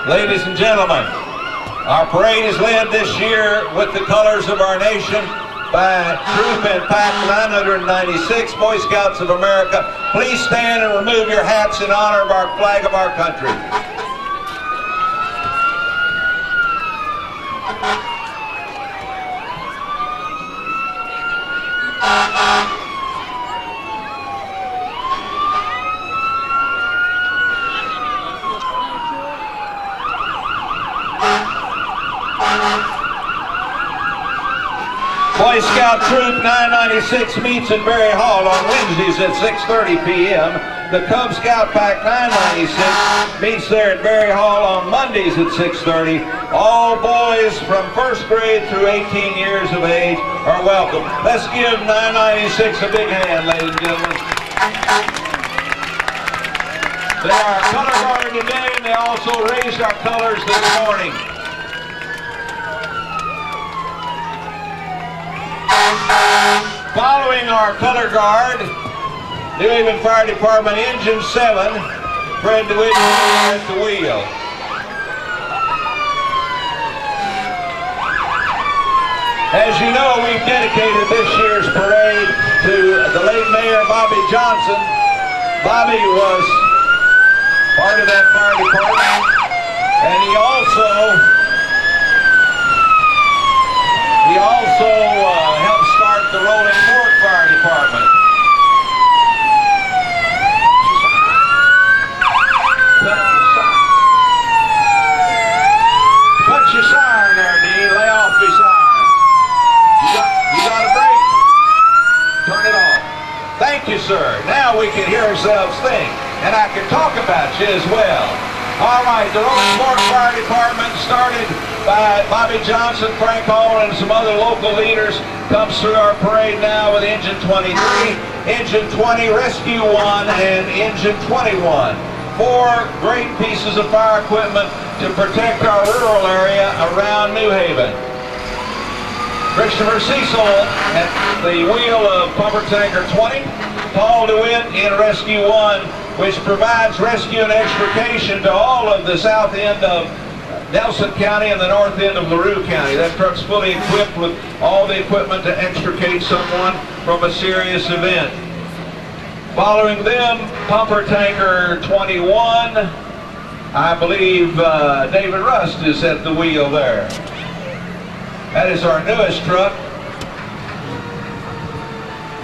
Ladies and gentlemen, our parade is led this year with the colors of our nation by Troop and Pack 996, Boy Scouts of America. Please stand and remove your hats in honor of our flag of our country. Boy Scout Troop 996 meets in Berry Hall on Wednesdays at 6:30 p.m. The Cub Scout Pack 996 meets there at Berry Hall on Mondays at 6:30. All boys from 1st grade through 18 years of age are welcome. Let's give 996 a big hand, ladies and gentlemen. They are color guarded today, and they also raised our colors this morning. Following our color guard, New Haven Fire Department Engine 7, Fred DeWitt at the wheel. As you know, we've dedicated this year's parade to the late Mayor Bobby Johnson. Bobby was part of that fire department, and he also helped start the Rolling Fork Fire Department. Cut your siren there, Dean. Lay off your siren. You got a break? Turn it off. Thank you, sir. Now we can hear ourselves think, and I can talk about you as well. All right, the Rolling Fork Fire Department, started by Bobby Johnson, Frank Hall, and some other local leaders, comes through our parade now with Engine 23, Engine 20, Rescue 1, and Engine 21. 4 great pieces of fire equipment to protect our rural area around New Haven. Christopher Cecil at the wheel of Pumper Tanker 20, Paul DeWitt in Rescue 1, which provides rescue and extrication to all of the south end of Nelson County and the north end of LaRue County. That truck's fully equipped with all the equipment to extricate someone from a serious event. Following them, Pumper Tanker 21, I believe David Rust is at the wheel there. That is our newest truck.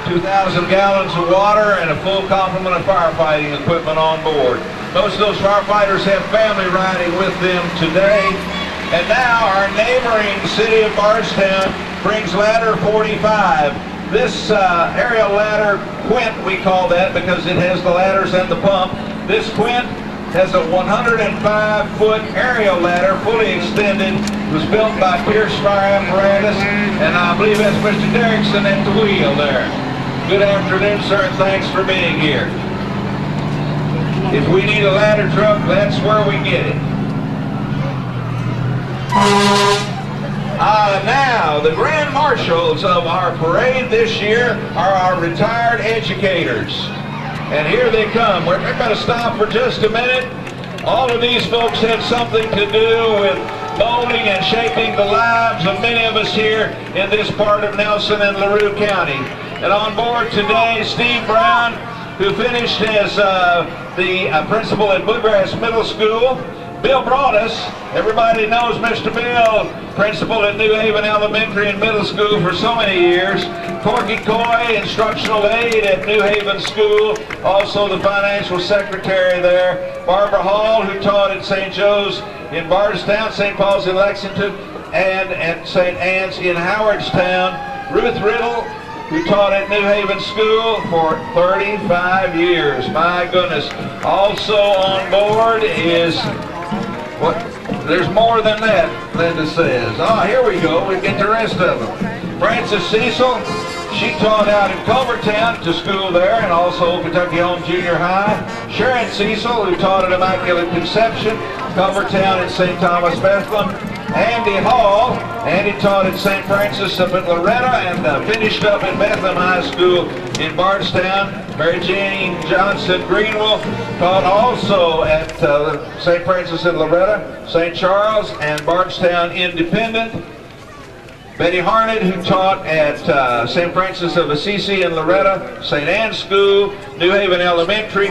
2,000 gallons of water and a full complement of firefighting equipment on board. Most of those firefighters have family riding with them today. And now our neighboring city of Bardstown brings ladder 45. This aerial ladder quint, we call that because it has the ladders and the pump. This quint has a 105-foot aerial ladder, fully extended. It was built by Pierce Fire Apparatus, and I believe that's Mr. Derrickson at the wheel there. Good afternoon, sir, and thanks for being here. If we need a ladder truck, that's where we get it. Now, the grand marshals of our parade this year are our retired educators. And here they come. We're going to stop for just a minute. All of these folks have something to do with molding and shaping the lives of many of us here in this part of Nelson and LaRue County. And on board today, Steve Brown, who finished as the principal at Bluegrass Middle School. Bill Broadus, everybody knows Mr. Bill, principal at New Haven Elementary and Middle School for so many years. Corky Coy, instructional aide at New Haven School, also the financial secretary there. Barbara Hall, who taught at St. Joe's in Bardstown, St. Paul's in Lexington, and at St. Anne's in Howardstown. Ruth Riddle, who taught at New Haven School for 35 years. My goodness. Also on board is, what? There's more than that, Linda says. Ah, here we go. We get the rest of them. Frances Cecil, she taught out in Culvertown to school there and also Kentucky Home Junior High. Sharon Cecil, who taught at Immaculate Conception, Culvertown and St. Thomas Bethlehem. Andy Hall, Andy taught at St. Francis up at Loretta and finished up at Bethlehem High School in Bardstown. Mary Jane Johnson Greenwell taught also at St. Francis in Loretta, St. Charles, and Bardstown Independent. Betty Harnett, who taught at St. Francis of Assisi in Loretta, St. Anne's School, New Haven Elementary,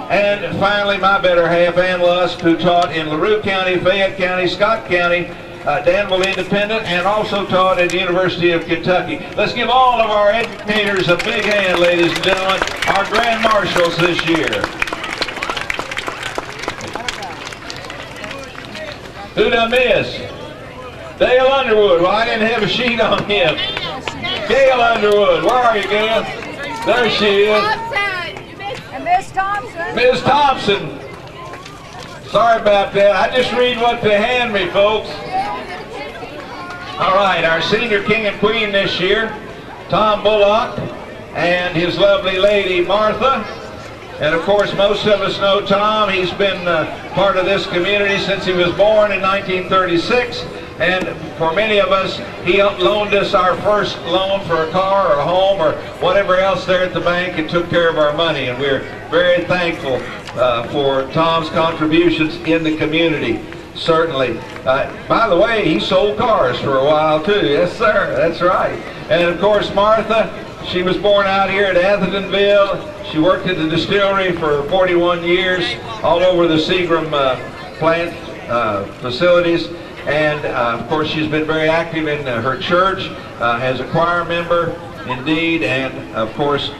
and finally my better half, Ann Lusk, who taught in LaRue County, Fayette County, Scott County, Danville Independent, and also taught at the University of Kentucky. Let's give all of our educators a big hand, ladies and gentlemen, our Grand Marshals this year. Who did I miss? Dale Underwood. Well, I didn't have a sheet on him. Gail Underwood. Where are you, Gail? There she is. And Miss Thompson. Miss Thompson. Sorry about that. I just read what they hand me, folks. All right, our senior king and queen this year, Tom Bullock and his lovely lady, Martha. And of course, most of us know Tom. He's been part of this community since he was born in 1936. And for many of us, he loaned us our first loan for a car or a home or whatever else there at the bank and took care of our money. And we're very thankful for Tom's contributions in the community, certainly. By the way, he sold cars for a while too. Yes, sir, that's right. And of course, Martha, she was born out here at Athertonville. She worked at the distillery for 41 years, all over the Seagram plant facilities. And of course, she's been very active in her church as a choir member, indeed. And of course,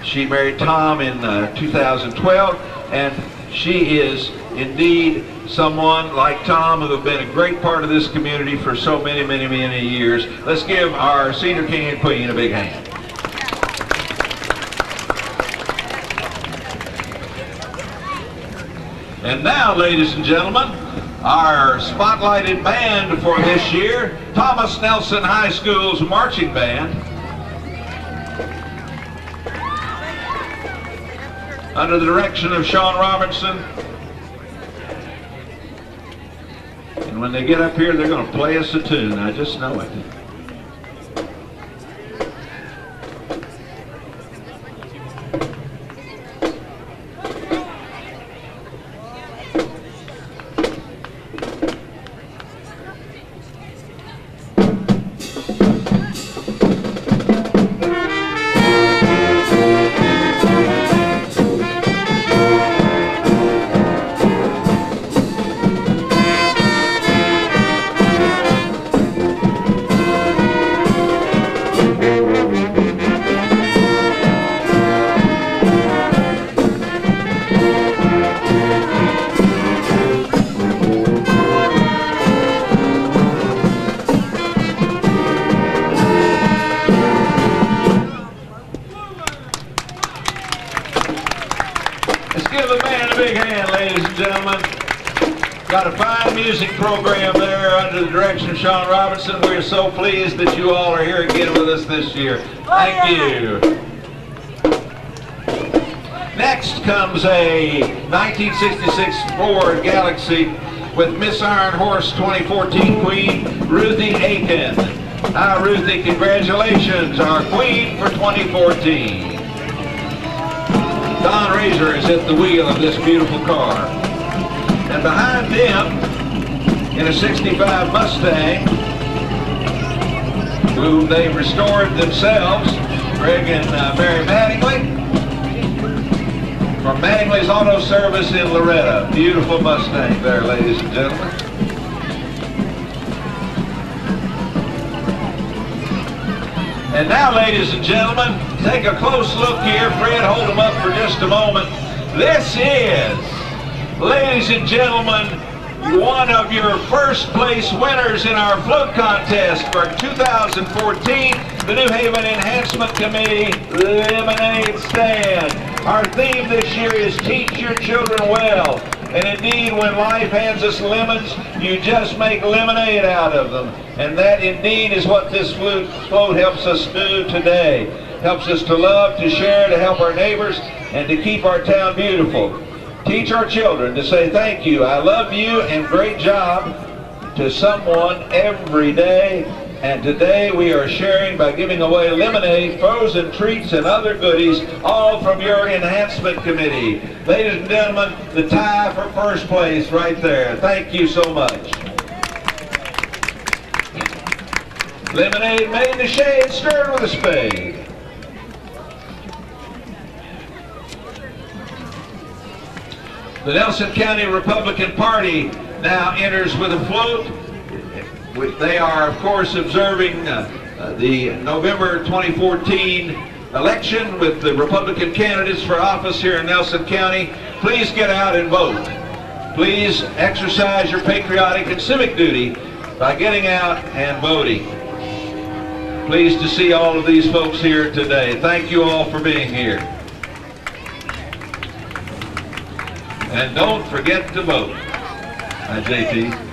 she married Tom in 2012, and she is indeed someone like Tom who have been a great part of this community for so many, many, many years. Let's give our senior king and queen a big hand. And now, ladies and gentlemen, our spotlighted band for this year, Thomas Nelson High School's marching band, under the direction of Sean Robertson. And when they get up here, they're going to play us a tune. I just know it. Got a fine music program there under the direction of Sean Robertson. We're so pleased that you all are here again with us this year. Thank you. Next comes a 1966 Ford Galaxy with Miss Iron Horse 2014 Queen, Ruthie Aiken. Hi, Ruthie, congratulations, our Queen for 2014. Don Razor is at the wheel of this beautiful car. And behind them, in a 65 Mustang, whom they've restored themselves, Greg and Mary Mattingly, from Mattingly's Auto Service in Loretta. Beautiful Mustang there, ladies and gentlemen. And now, ladies and gentlemen, take a close look here. Fred, hold them up for just a moment. This is, ladies and gentlemen, one of your first place winners in our float contest for 2014, the New Haven Enhancement Committee Lemonade Stand. Our theme this year is Teach Your Children Well. And indeed, when life hands us lemons, you just make lemonade out of them. And that indeed is what this float helps us do today. Helps us to love, to share, to help our neighbors, and to keep our town beautiful. Teach our children to say thank you, I love you, and great job to someone every day. And today we are sharing by giving away lemonade, frozen treats, and other goodies, all from your enhancement committee. Ladies and gentlemen, the tie for first place right there. Thank you so much. Lemonade made in the shade, stirred with a spade. The Nelson County Republican Party now enters with a float. They are, of course, observing the November 2014 election with the Republican candidates for office here in Nelson County. Please get out and vote. Please exercise your patriotic and civic duty by getting out and voting. Pleased to see all of these folks here today. Thank you all for being here. And don't forget to vote. Hi, JT.